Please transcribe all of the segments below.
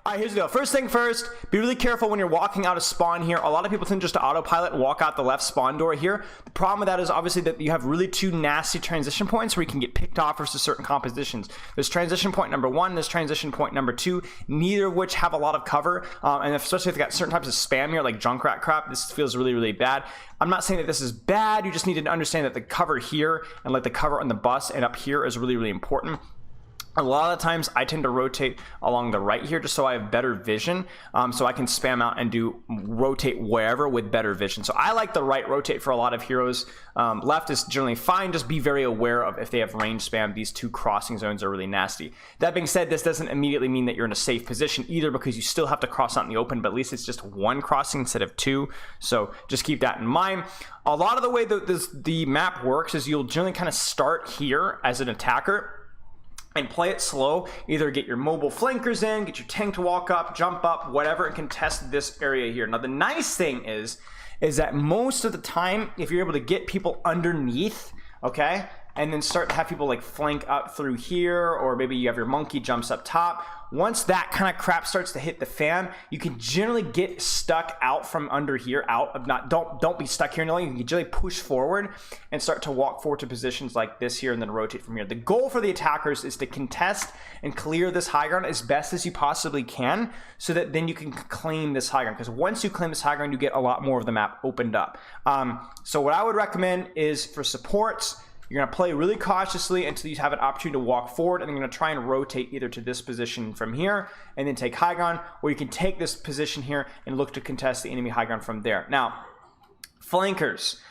All right, here's the deal. First thing first, be really careful when you're walking out of spawn here. A lot of people tend just to autopilot and walk out the left spawn door here. The problem with that is obviously that you have really two nasty transition points where you can get picked off versus certain compositions. There's transition point number 1, there's transition point number 2, neither of which have a lot of cover. And especially if you got certain types of spam here, like Junkrat crap, this feels really, really bad. I'm not saying that this is bad. You just need to understand that the cover here and like the cover on the bus and up here is really, really important. A lot of times I tend to rotate along the right here just so I have better vision, so I can spam out and do rotate wherever with better vision. So I like the right rotate for a lot of heroes. Left is generally fine. Just be very aware of if they have range spam. These two crossing zones are really nasty. That being said, this doesn't immediately mean that you're in a safe position either, because you still have to cross out in the open, but at least it's just one crossing instead of two. So just keep that in mind. A lot of the way that the map works is you'll generally kind of start here as an attacker and play it slow. Either get your mobile flankers in, get your tank to walk up, jump up, whatever, and contest this area here. Now the nice thing is that most of the time, if you're able to get people underneath, okay, and then start to have people like flank up through here, or maybe you have your monkey jumps up top. Once that kind of crap starts to hit the fan, you can generally get stuck out from under here, out of don't be stuck here. No, you can generally push forward and start to walk forward to positions like this here and then rotate from here. The goal for the attackers is to contest and clear this high ground as best as you possibly can, so that then you can claim this high ground, because once you claim this high ground, you get a lot more of the map opened up. So what I would recommend is for supports, you're going to play really cautiously until you have an opportunity to walk forward, and then you're going to try and rotate either to this position from here and then take high ground, or you can take this position here and look to contest the enemy high ground from there. Now, flankers.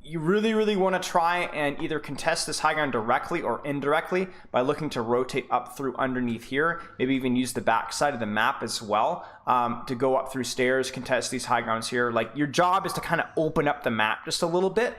You really want to try and either contest this high ground directly or indirectly by looking to rotate up through underneath here. Maybe even use the back side of the map as well, to go up through stairs, contest these high grounds here. Like, your job is to kind of open up the map just a little bit,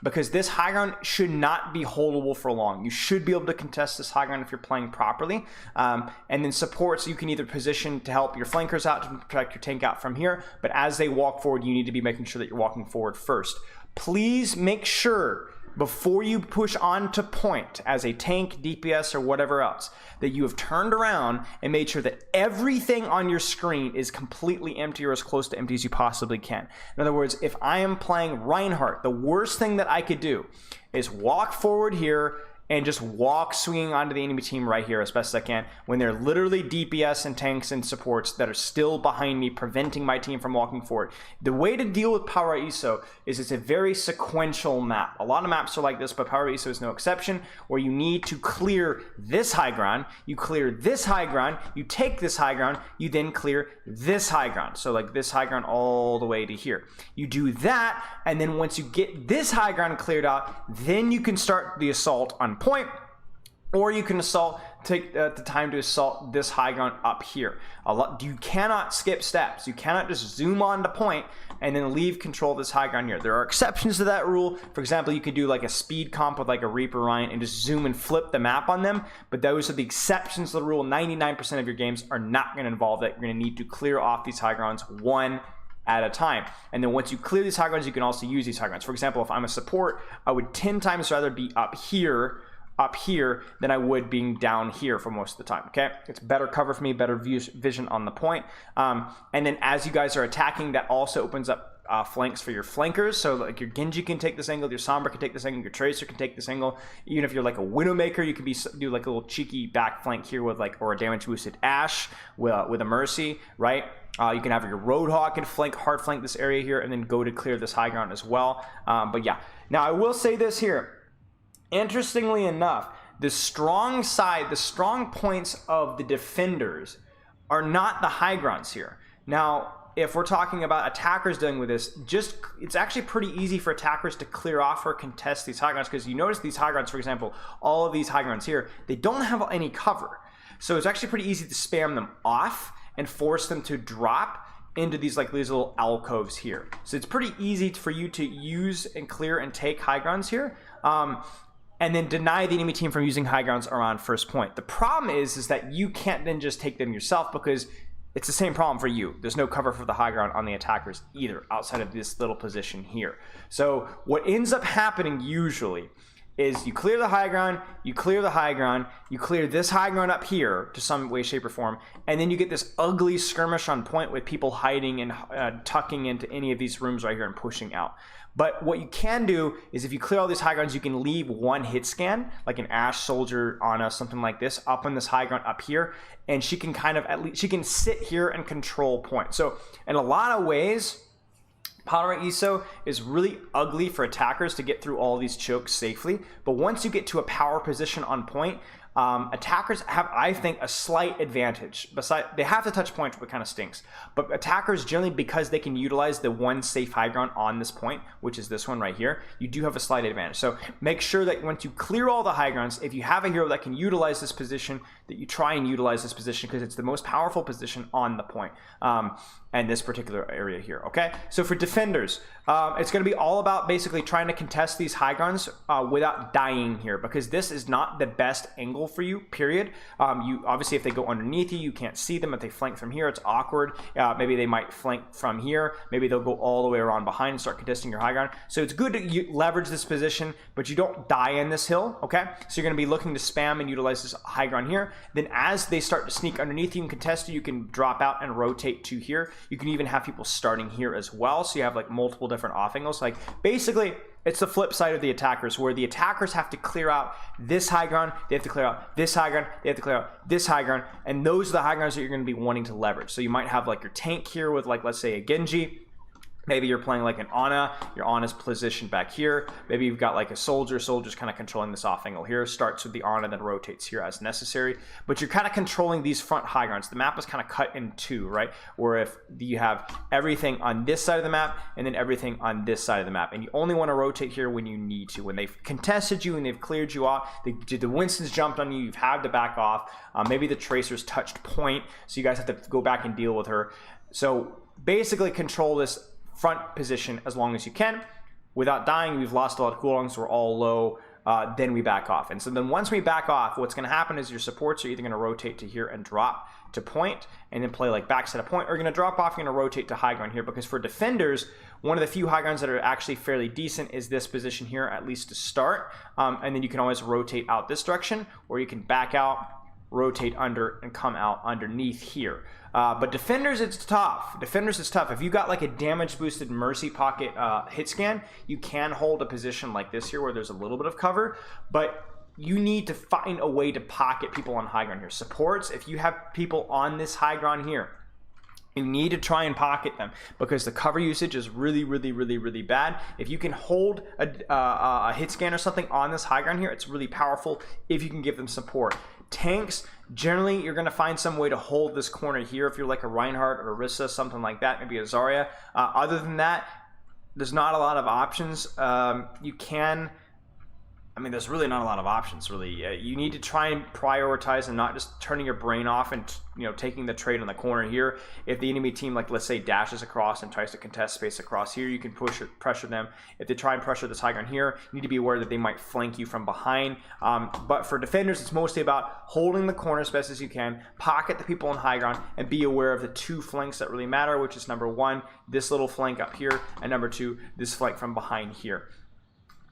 because this high ground should not be holdable for long. You should be able to contest this high ground if you're playing properly. And then supports, you can either position to help your flankers out, to protect your tank out from here, but as they walk forward, you need to be making sure that you're walking forward first. Please make sure before you push on to point as a tank, DPS, or whatever else, that you have turned around and made sure that everything on your screen is completely empty or as close to empty as you possibly can. In other words, if I am playing Reinhardt, the worst thing that I could do is walk forward here and just walk swinging onto the enemy team right here as best as I can, when they're literally DPS and tanks and supports that are still behind me, preventing my team from walking forward. The way to deal with PARAISO is it's a very sequential map. A lot of maps are like this, but PARAISO is no exception, where you need to clear this high ground, you clear this high ground, you take this high ground, you then clear this high ground. So like this high ground all the way to here. You do that, and then once you get this high ground cleared out, then you can start the assault on point, or you can take the time to assault this high ground up here. You cannot skip steps. You cannot just zoom on to point and then leave control of this high ground here. There are exceptions to that rule. For example, you could do like a speed comp with like a Reaper Ryan and just zoom and flip the map on them, but those are the exceptions to the rule. 99% of your games are not going to involve that. You're going to need to clear off these high grounds one at a time. And then once you clear these high grounds, you can also use these high grounds. For example, if I'm a support, I would 10 times rather be up here than I would being down here for most of the time. Okay, it's better cover for me, better vision on the point. And then as you guys are attacking, that also opens up flanks for your flankers. So like your Genji can take this angle, your Sombra can take this angle, your Tracer can take this angle. Even if you're like a Widowmaker, you can do like a little cheeky back flank here with like, or a damage boosted Ashe with a Mercy, right? You can have your Roadhog and hard flank this area here, and then go to clear this high ground as well. But yeah, now I will say this here. Interestingly enough, the strong side, the strong points of the defenders are not the high grounds here. Now, if we're talking about attackers dealing with this, it's actually pretty easy for attackers to clear off or contest these high grounds, because you notice these high grounds, for example, all of these high grounds here, they don't have any cover. So it's actually pretty easy to spam them off and force them to drop into these little alcoves here. So it's pretty easy for you to use and clear and take high grounds here. And then deny the enemy team from using high grounds around first point. The problem is that you can't then just take them yourself, because it's the same problem for you. There's no cover for the high ground on the attackers either, outside of this little position here. So what ends up happening usually is you clear the high ground, you clear the high ground, you clear this high ground up here to some way, shape, or form, and then you get this ugly skirmish on point with people hiding and tucking into any of these rooms right here and pushing out. But what you can do is if you clear all these high grounds, you can leave one hit scan, like an Ash Soldier on a something like this, up on this high ground up here, and she can kind of at least, she can sit here and control point. So in a lot of ways, PARAISO is really ugly for attackers to get through all these chokes safely, but once you get to a power position on point, attackers have, I think, a slight advantage. Besides, they have to touch points, which kind of stinks. But attackers generally, because they can utilize the one safe high ground on this point, which is this one right here, you do have a slight advantage. So make sure that once you clear all the high grounds, if you have a hero that can utilize this position, that you try and utilize this position because it's the most powerful position on the point. And this particular area here, okay? So for defenders, it's gonna be all about basically trying to contest these high grounds without dying here, because this is not the best angle for you, period. You obviously, if they go underneath you, you can't see them. If they flank from here, it's awkward. Maybe they might flank from here. Maybe they'll go all the way around behind and start contesting your high ground. So it's good to leverage this position, but you don't die in this hill, okay? So you're gonna be looking to spam and utilize this high ground here. Then as they start to sneak underneath you and contest you, you can drop out and rotate to here. You can even have people starting here as well, so you have like multiple different off angles. Like basically it's the flip side of the attackers, where the attackers have to clear out this high ground, they have to clear out this high ground, they have to clear out this high ground, and those are the high grounds that you're going to be wanting to leverage. So you might have like your tank here with, like, let's say a Genji. Maybe you're playing like an Ana, your Ana's positioned back here. Maybe you've got like a soldier's kind of controlling this off angle here. Starts with the Ana, then rotates here as necessary. But you're kind of controlling these front high grounds. The map is kind of cut in two, right? Where if you have everything on this side of the map and then everything on this side of the map. And you only want to rotate here when you need to. When they've contested you and they've cleared you off, the Winston's jumped on you, you've had to back off. Maybe the Tracer's touched point, so you guys have to go back and deal with her. So basically control this front position as long as you can without dying. We've lost a lot of cooldowns, so we're all low. Then we back off. And so then once we back off, what's going to happen is your supports are either going to rotate to here and drop to point and then play like backside of point, or you're going to drop off, you're going to rotate to high ground here, because for defenders, one of the few high grounds that are actually fairly decent is this position here, at least to start. And then you can always rotate out this direction, or you can back out, rotate under, and come out underneath here. But defenders, it's tough. Defenders, it's tough. If you got like a damage boosted Mercy Pocket hit scan, you can hold a position like this here where there's a little bit of cover, but you need to find a way to pocket people on high ground here. Supports, if you have people on this high ground here, you need to try and pocket them, because the cover usage is really, really, really, really bad. If you can hold a hit scan or something on this high ground here, it's really powerful if you can give them support. Tanks, generally you're going to find some way to hold this corner here if you're like a Reinhardt or Orisa, something like that, maybe a Zarya. Other than that, there's not a lot of options. You can, I mean, there's really not a lot of options, really. You need to try and prioritize and not just turning your brain off and, you know, taking the trade on the corner here. If the enemy team, like let's say, dashes across and tries to contest space across here, you can pressure them. If they try and pressure this high ground here, you need to be aware that they might flank you from behind. But for defenders, it's mostly about holding the corner as best as you can, pocket the people on high ground, and be aware of the two flanks that really matter, which is number one, this little flank up here, and number two, this flank from behind here.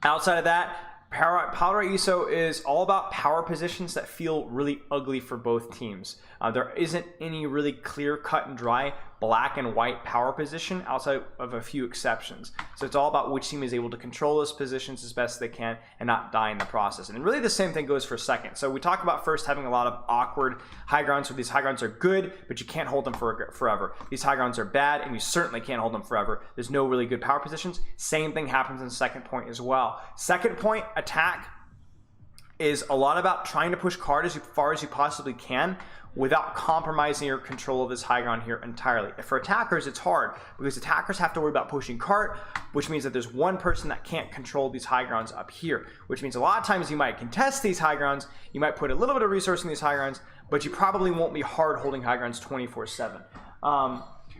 Outside of that, PARAISO is all about power positions that feel really ugly for both teams. There isn't any really clear cut and dry black and white power position outside of a few exceptions. So it's all about which team is able to control those positions as best they can and not die in the process. And really the same thing goes for second. So we talk about first having a lot of awkward high grounds. So these high grounds are good, but you can't hold them forever. These high grounds are bad, and you certainly can't hold them forever. There's no really good power positions. Same thing happens in second point as well. Second point attack is a lot about trying to push card as far as you possibly can without compromising your control of this high ground here entirely. For attackers, it's hard because attackers have to worry about pushing cart, which means that there's one person that can't control these high grounds up here, which means a lot of times you might contest these high grounds, you might put a little bit of resource in these high grounds, but you probably won't be hard holding high grounds 24/7.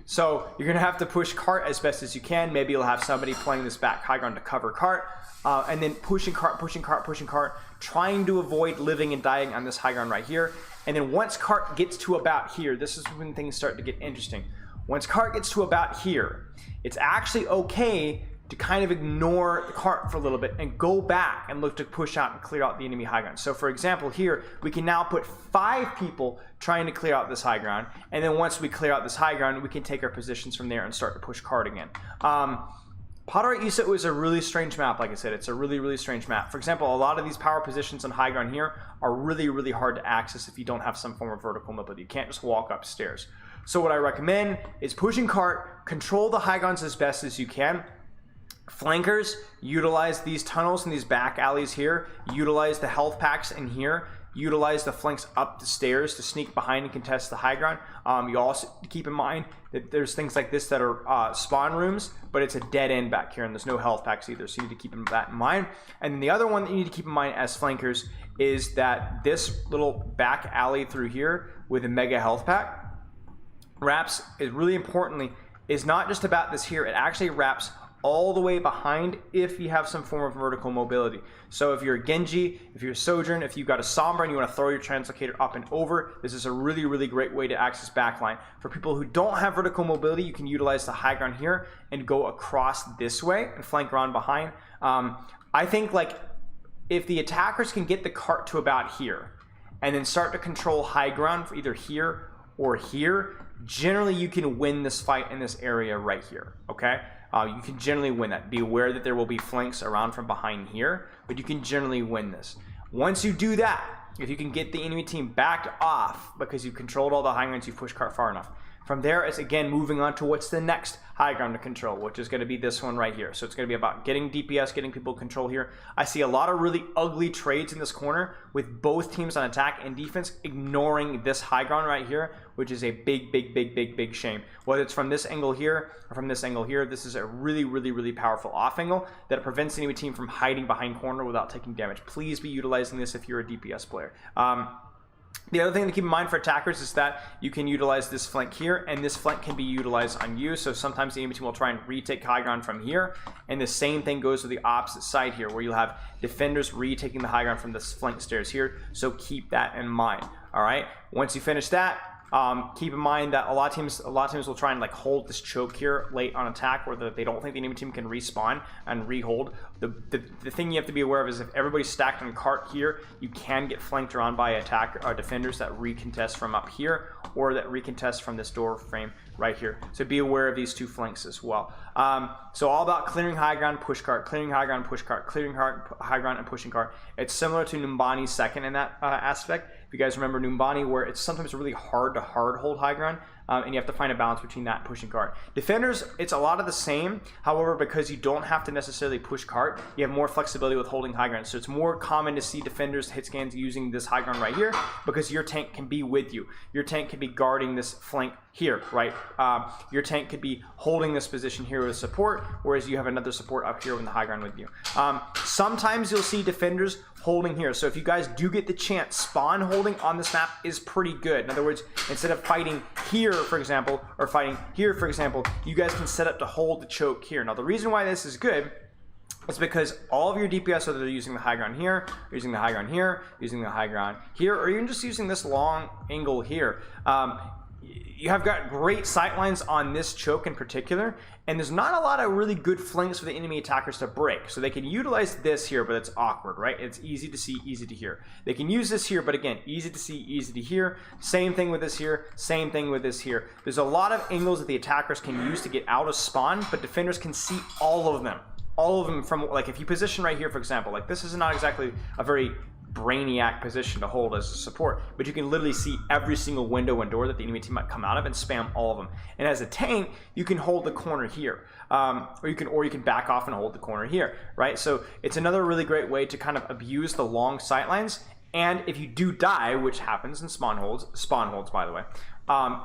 So you're gonna have to push cart as best as you can. Maybe you'll have somebody playing this back high ground to cover cart, and then pushing cart, trying to avoid living and dying on this high ground right here. And then once cart gets to about here, this is when things start to get interesting. Once cart gets to about here, it's actually okay to kind of ignore the cart for a little bit and go back and look to push out and clear out the enemy high ground. So for example, here we can now put 5 people trying to clear out this high ground, and then once we clear out this high ground, we can take our positions from there and start to push cart again. PARAISO is a really strange map. Like I said, it's a really strange map. For example, a lot of these power positions on high ground here are really hard to access if you don't have some form of vertical mobility. You can't just walk upstairs. So what I recommend is pushing cart, control the high grounds as best as you can. Flankers, utilize these tunnels and these back alleys here, utilize the health packs in here, utilize the flanks up the stairs to sneak behind and contest the high ground. You also keep in mind that there's things like this that are spawn rooms, but it's a dead end back here and there's no health packs either, so you need to keep that in mind. And then the other one that you need to keep in mind as flankers is that this little back alley through here with a mega health pack wraps, is really importantly, is not just about this here, it actually wraps all the way behind if you have some form of vertical mobility. So if you're a Genji, if you're a Sojourn, if you've got a Sombra and you want to throw your translocator up and over, this is a really great way to access backline. For people who don't have vertical mobility, you can utilize the high ground here and go across this way and flank around behind. I think like if the attackers can get the cart to about here and then start to control high ground for either here or here, generally you can win this fight in this area right here, okay? You can generally win that. Be aware that there will be flanks around from behind here, but you can generally win this. Once you do that, if you can get the enemy team backed off because you've controlled all the high grounds, you've pushed cart far enough. From there, it's again moving on to what's the next high ground to control, which is going to be this one right here. So it's going to be about getting DPS, getting people control here. I see a lot of really ugly trades in this corner with both teams on attack and defense ignoring this high ground right here, which is a big shame. Whether it's from this angle here or from this angle here, this is a really powerful off angle that prevents the enemy team from hiding behind corner without taking damage. Please be utilizing this if you're a DPS player. The other thing to keep in mind for attackers is that you can utilize this flank here, and this flank can be utilized on you. So sometimes the enemy team will try and retake high ground from here, and the same thing goes to the opposite side here, where you'll have defenders retaking the high ground from this flank stairs here. So keep that in mind. All right. Once you finish that, keep in mind that a lot of teams will try and like hold this choke here late on attack, where they don't think the enemy team can respawn and rehold. The thing you have to be aware of is if everybody's stacked on cart here, you can get flanked around by defenders that recontest from up here or that recontest from this door frame right here. So be aware of these two flanks as well. So all about clearing high ground, push cart, clearing high ground, push cart, clearing high ground, and pushing cart. It's similar to Numbani's second in that aspect. If you guys remember Numbani, where it's sometimes really hard to hold high ground, and you have to find a balance between that and pushing cart. Defenders, it's a lot of the same. However, because you don't have to necessarily push cart, you have more flexibility with holding high ground. So it's more common to see defenders hit scans using this high ground right here because your tank can be with you. Your tank can be guarding this flank here, right? Your tank could be holding this position here with support, whereas you have another support up here in the high ground with you. Sometimes you'll see defenders holding here. So if you guys do get the chance, spawn holding on this map is pretty good. In other words, instead of fighting here, for example, or fighting here, for example, you guys can set up to hold the choke here. Now, the reason why this is good is because all of your DPS, whether they're using the high ground here, or using the high ground here, using the high ground here, or even just using this long angle here, you have got great sightlines on this choke in particular, and there's not a lot of really good flanks for the enemy attackers to break. So they can utilize this here, but it's awkward, right? It's easy to see, easy to hear. They can use this here, but again, easy to see, easy to hear. Same thing with this here, same thing with this here. There's a lot of angles that the attackers can use to get out of spawn, but defenders can see all of them. All of them from, like, if you position right here, for example, like this is not exactly a very brainiac position to hold as a support, but you can literally see every single window and door that the enemy team might come out of and spam all of them. And as a tank, you can hold the corner here, or you can back off and hold the corner here, right? So it's another really great way to kind of abuse the long sightlines. And if you do die, which happens in spawn holds by the way,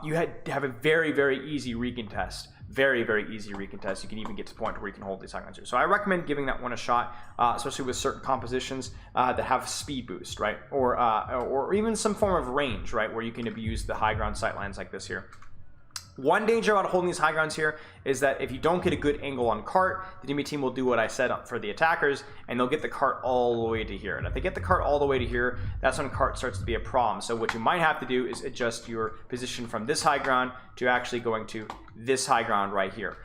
you have a very easy recontest. Very easy recontest. You can even get to the point where you can hold these high grounds here. So I recommend giving that one a shot, especially with certain compositions that have speed boost, right? Or even some form of range, right? Where you can abuse the high ground sightlines like this here. One danger about holding these high grounds here is that if you don't get a good angle on cart, the enemy team will do what I said for the attackers, and they'll get the cart all the way to here. And if they get the cart all the way to here, that's when cart starts to be a problem. So what you might have to do is adjust your position from this high ground to actually going to this high ground right here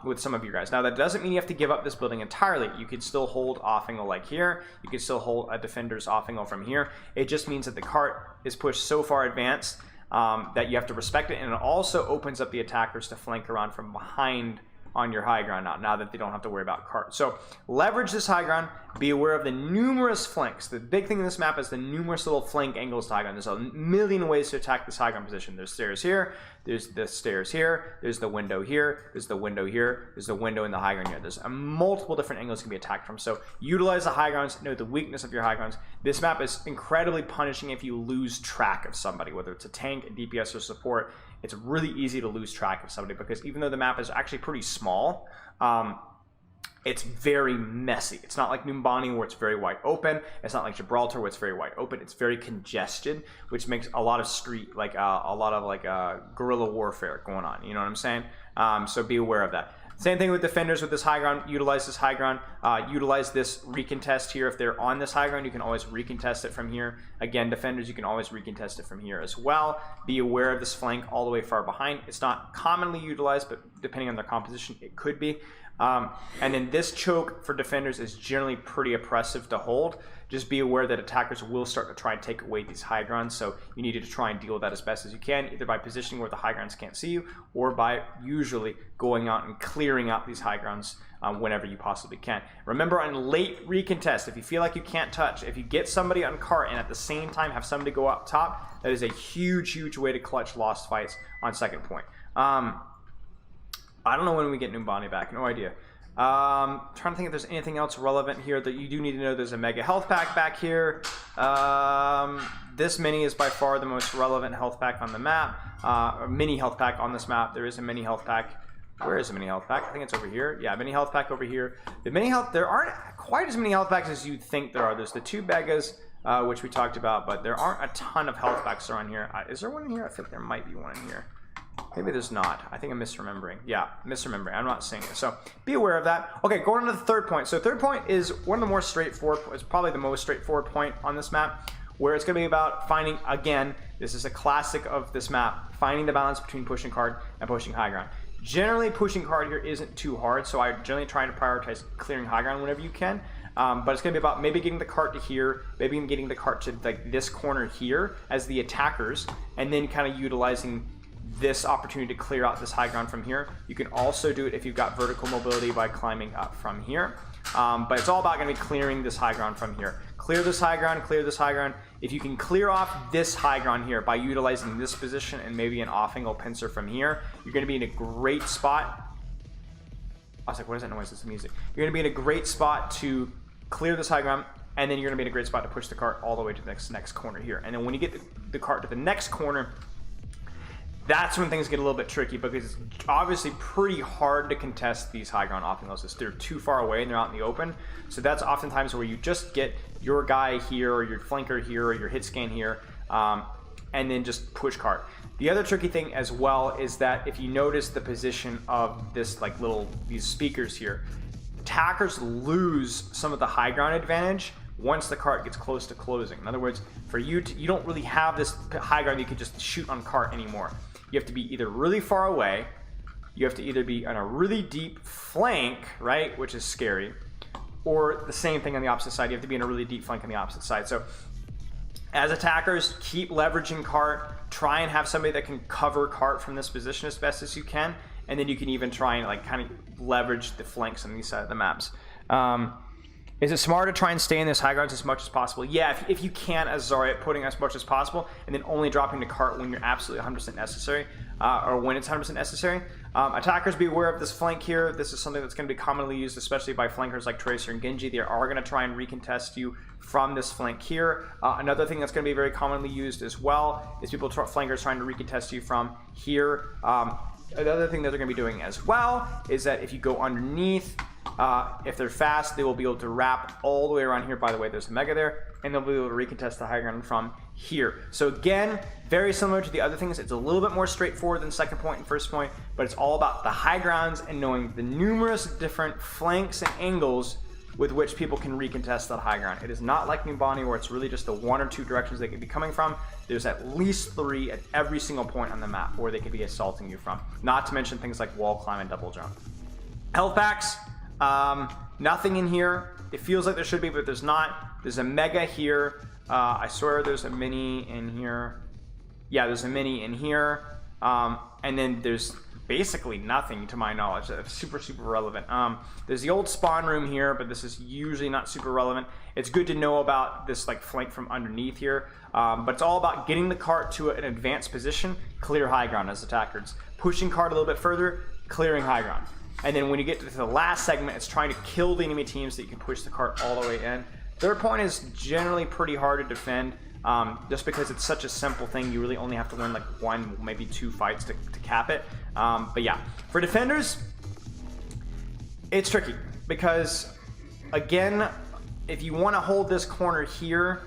with some of you guys. Now, that doesn't mean you have to give up this building entirely. You could still hold off angle like here. You could still hold a defender's off angle from here. It just means that the cart is pushed so far advanced that you have to respect it, and it also opens up the attackers to flank around from behind on your high ground now that they don't have to worry about cart. So leverage this high ground. Be aware of the numerous flanks. The big thing in this map is the numerous little flank angles to high ground. There's a million ways to attack this high ground position. There's stairs here, there's the stairs here, there's the window here, there's the window here, there's the window in the high ground here. There's multiple different angles can be attacked from. So utilize the high grounds, know the weakness of your high grounds. This map is incredibly punishing if you lose track of somebody, whether it's a tank, a DPS, or support. It's really easy to lose track of somebody because even though the map is actually pretty small, it's very messy. It's not like Numbani where it's very wide open. It's not like Gibraltar where it's very wide open. It's very congested, which makes a lot of street, like a lot of guerrilla warfare going on. You know what I'm saying? So be aware of that. Same thing with defenders with this high ground. Utilize this high ground. Utilize this recontest here. If they're on this high ground, you can always recontest it from here. Again, defenders, you can always recontest it from here as well. Be aware of this flank all the way far behind. It's not commonly utilized, but depending on their composition, it could be. And then this choke for defenders is generally pretty oppressive to hold. Just be aware that attackers will start to try and take away these high grounds, so you need to try and deal with that as best as you can, either by positioning where the high grounds can't see you, or by usually going out and clearing out these high grounds whenever you possibly can. Remember, on late recontest, if you feel like you can't touch, if you get somebody on cart and at the same time have somebody go up top, that is a huge way to clutch lost fights on second point. I don't know when we get Numbani back, no idea. Trying to think if there's anything else relevant here that you do need to know. There's a mega health pack back here. This mini is by far the most relevant health pack on the map, or mini health pack on this map. There is a mini health pack. Where is the mini health pack? I think it's over here. Yeah, mini health pack over here. The mini health, there aren't quite as many health packs as you'd think there are. There's the two megas, which we talked about, but there aren't a ton of health packs around here. Is there one in here? I feel like there might be one in here. Maybe there's not. I think I'm misremembering. Yeah, misremembering. I'm not seeing it. So be aware of that. Okay, going on to the third point. So third point is one of the more straightforward, it's probably the most straightforward point on this map, where it's going to be about finding, again, this is a classic of this map, finding the balance between pushing card and pushing high ground. Generally, pushing card here isn't too hard, so I generally try to prioritize clearing high ground whenever you can. But it's going to be about maybe getting the cart to here, maybe getting the cart to like this corner here as the attackers, and then kind of utilizing this opportunity to clear out this high ground from here. You can also do it if you've got vertical mobility by climbing up from here. But it's all about going to be clearing this high ground from here. Clear this high ground, clear this high ground. If you can clear off this high ground here by utilizing this position and maybe an off-angle pincer from here, you're going to be in a great spot. I was like, what is that noise? It's the music. You're going to be in a great spot to clear this high ground, and then you're going to be in a great spot to push the cart all the way to the next corner here. And then when you get the cart to the next corner, that's when things get a little bit tricky, because it's obviously pretty hard to contest these high ground off-angles. They're too far away and they're out in the open. So that's oftentimes where you just get your guy here or your flanker here or your hit scan here, and then just push cart. The other tricky thing as well is that if you notice the position of this like these speakers here, attackers lose some of the high ground advantage once the cart gets close to closing. In other words, for you don't really have this high ground you can just shoot on cart anymore. You have to be either really far away, you have to either be on a really deep flank, right, which is scary, or the same thing on the opposite side. You have to be in a really deep flank on the opposite side. So as attackers, keep leveraging cart, try and have somebody that can cover cart from this position as best as you can, and then you can even try and like kind of leverage the flanks on these side of the maps. Is it smart to try and stay in this high grounds as much as possible? Yeah, if you can, as Zarya, putting as much as possible, and then only dropping the cart when you're absolutely 100% necessary, or when it's 100% necessary. Attackers, be aware of this flank here. This is something that's going to be commonly used, especially by flankers like Tracer and Genji. They are going to try and recontest you from this flank here. Another thing that's going to be very commonly used as well is flankers trying to recontest you from here. Another thing that they're going to be doing as well is that if you go underneath, if they're fast, they will be able to wrap all the way around here. By the way, there's a mega there, and they'll be able to recontest the high ground from here. So again, very similar to the other things. It's a little bit more straightforward than second point and first point, but it's all about the high grounds and knowing the numerous different flanks and angles with which people can recontest that high ground. It is not like Numbani where it's really just the one or two directions they could be coming from. There's at least 3 at every single point on the map where they could be assaulting you from. Not to mention things like wall climb and double jump. Health packs, nothing in here. It feels like there should be, but there's not. There's a mega here. I swear there's a mini in here. Yeah, there's a mini in here. And then there's basically nothing to my knowledge that's super relevant. There's the old spawn room here, but this is usually not super relevant. It's good to know about this like flank from underneath here, but it's all about getting the cart to an advanced position, clear high ground as attackers, pushing cart a little bit further, clearing high ground, and then when you get to the last segment, it's trying to kill the enemy team so that you can push the cart all the way in. Third point is generally pretty hard to defend. Just because it's such a simple thing, you really only have to win like 1, maybe 2 fights to cap it. But yeah, for defenders, it's tricky because, again, if you want to hold this corner here,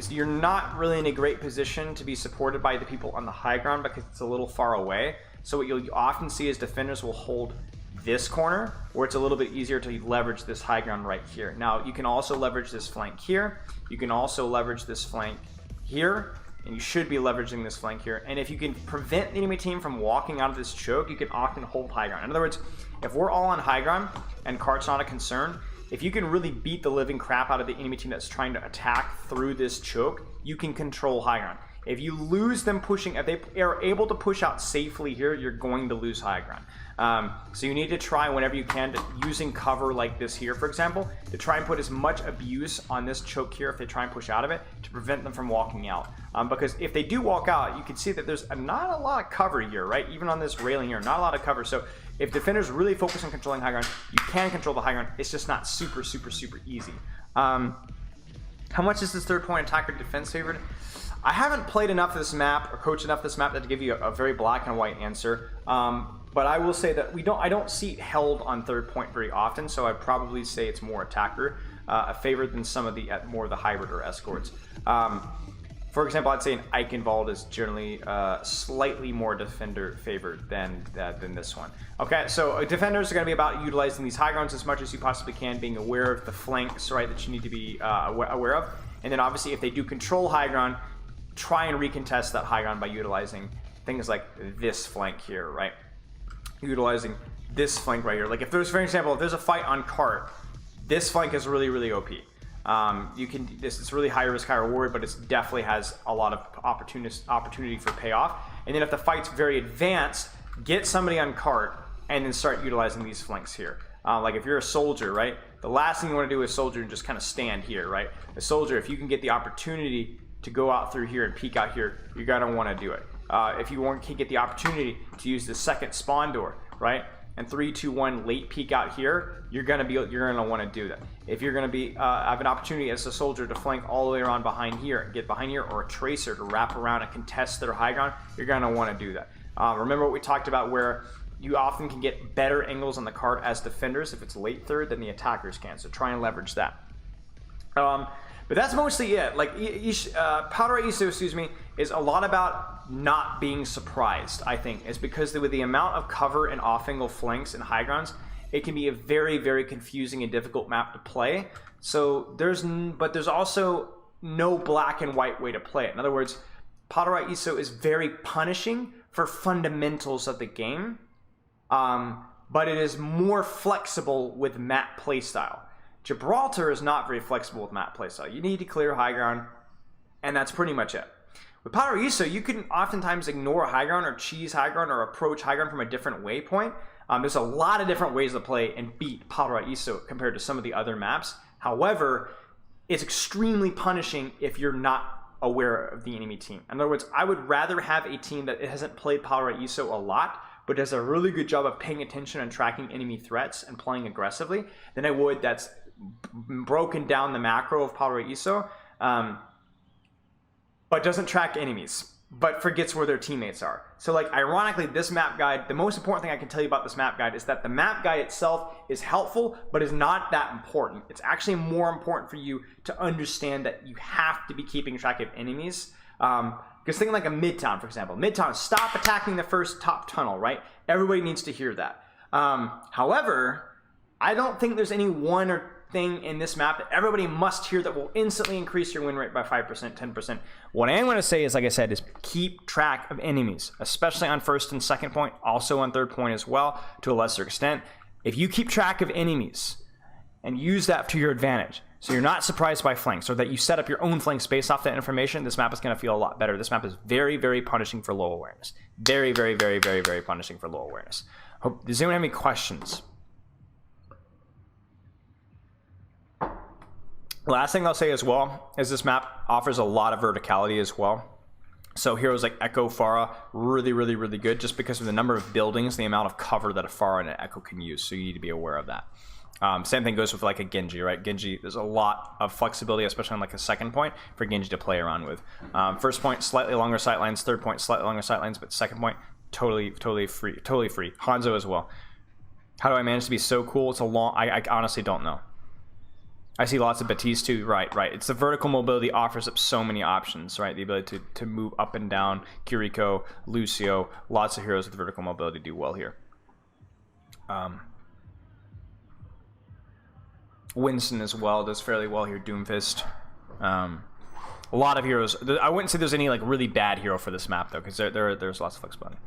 you're not really in a great position to be supported by the people on the high ground because it's a little far away. So what you'll often see is defenders will hold this corner where it's a little bit easier to leverage this high ground right here. Now you can also leverage this flank here. You can also leverage this flank here, and you should be leveraging this flank here. And if you can prevent the enemy team from walking out of this choke, you can often hold high ground. In other words, if we're all on high ground and cart's not a concern, if you can really beat the living crap out of the enemy team that's trying to attack through this choke, you can control high ground. If you lose them pushing, if they are able to push out safely here, you're going to lose high ground. So you need to try whenever you can, using cover like this here, for example, to try and put as much abuse on this choke here if they try and push out of it to prevent them from walking out. Because if they do walk out, you can see that there's not a lot of cover here, right? Even on this railing here, not a lot of cover. So if defenders really focus on controlling high ground, you can control the high ground. It's just not super easy. How much is this third point attacker defense favored? I haven't played enough of this map or coached enough of this map to give you a very black and white answer. But I will say that I don't see it held on third point very often, so I'd probably say it's more attacker favored than some of the more of the hybrid or escorts. For example, I'd say an Eichenwald is generally slightly more defender favored than this one. Okay, so defenders are going to be about utilizing these high grounds as much as you possibly can, being aware of the flanks, right, that you need to be aware of. And then obviously if they do control high ground, try and recontest that high ground by utilizing things like this flank here, right? Utilizing this flank right here. Like if there's, for example, if there's a fight on cart, this flank is really OP. It's really high risk, high reward, but it definitely has a lot of opportunity for payoff. And then if the fight's very advanced, get somebody on cart and then start utilizing these flanks here. Like if you're a soldier, right? The last thing you want to do is soldier and just kind of stand here, right? A soldier, if you can get the opportunity to go out through here and peek out here, you're gonna want to do it. If you can get the opportunity to use the second spawn door, right? And 3, 2, 1 late peek out here, you're gonna want to do that. If you're gonna have an opportunity as a soldier to flank all the way around behind here, get behind here, or a tracer to wrap around and contest their high ground, you're gonna want to do that. Remember what we talked about, where you often can get better angles on the card as defenders if it's late third than the attackers can. So try and leverage that. But that's mostly it. Like PARAISO, excuse me, is a lot about not being surprised. I think it's because with the amount of cover and off-angle flanks and high grounds, it can be a very confusing and difficult map to play. So there's also no black and white way to play it. In other words, PARAISO is very punishing for fundamentals of the game, but it is more flexible with map playstyle. Gibraltar is not very flexible with map playstyle. You need to clear high ground, and that's pretty much it. With PARAISO, you can oftentimes ignore high ground or cheese high ground or approach high ground from a different waypoint. There's a lot of different ways to play and beat PARAISO compared to some of the other maps. However, it's extremely punishing if you're not aware of the enemy team. In other words, I would rather have a team that hasn't played PARAISO a lot, but does a really good job of paying attention and tracking enemy threats and playing aggressively, than I would that's broken down the macro of PARAISO, but doesn't track enemies. but forgets where their teammates are. So like ironically, this map guide, the most important thing I can tell you about this map guide is that the map guide itself is helpful, but is not that important. It's actually more important for you to understand that you have to be keeping track of enemies. Because think like a Midtown, for example. Midtown, stop attacking the first top tunnel, right? Everybody needs to hear that. However, I don't think there's any one or thing in this map that everybody must hear that will instantly increase your win rate by 5%, 10%. What I am going to say is, like I said, is keep track of enemies, especially on first and second point, also on third point as well, to a lesser extent. If you keep track of enemies and use that to your advantage, so you're not surprised by flanks, or that you set up your own flanks based off that information, this map is going to feel a lot better. This map is very, very punishing for low awareness. Very, very, very, very, very punishing for low awareness. Does anyone have any questions? Last thing I'll say as well is this map offers a lot of verticality as well. So heroes like Echo, Pharah, really, really, really good just because of the number of buildings, the amount of cover that a Pharah and an Echo can use. So you need to be aware of that. Same thing goes with like a Genji, right? Genji, there's a lot of flexibility, especially on like a second point for Genji to play around with. First point, slightly longer sightlines. Third point, slightly longer sightlines. But second point, totally free. Hanzo as well. How do I manage to be so cool? It's a long, I honestly don't know. I see lots of Batiste too. Right. It's the vertical mobility offers up so many options, right? The ability to move up and down. Kiriko, Lucio, lots of heroes with vertical mobility do well here. Winston as well does fairly well here. Doomfist. A lot of heroes. I wouldn't say there's any like really bad hero for this map though, because there's lots of flexibility.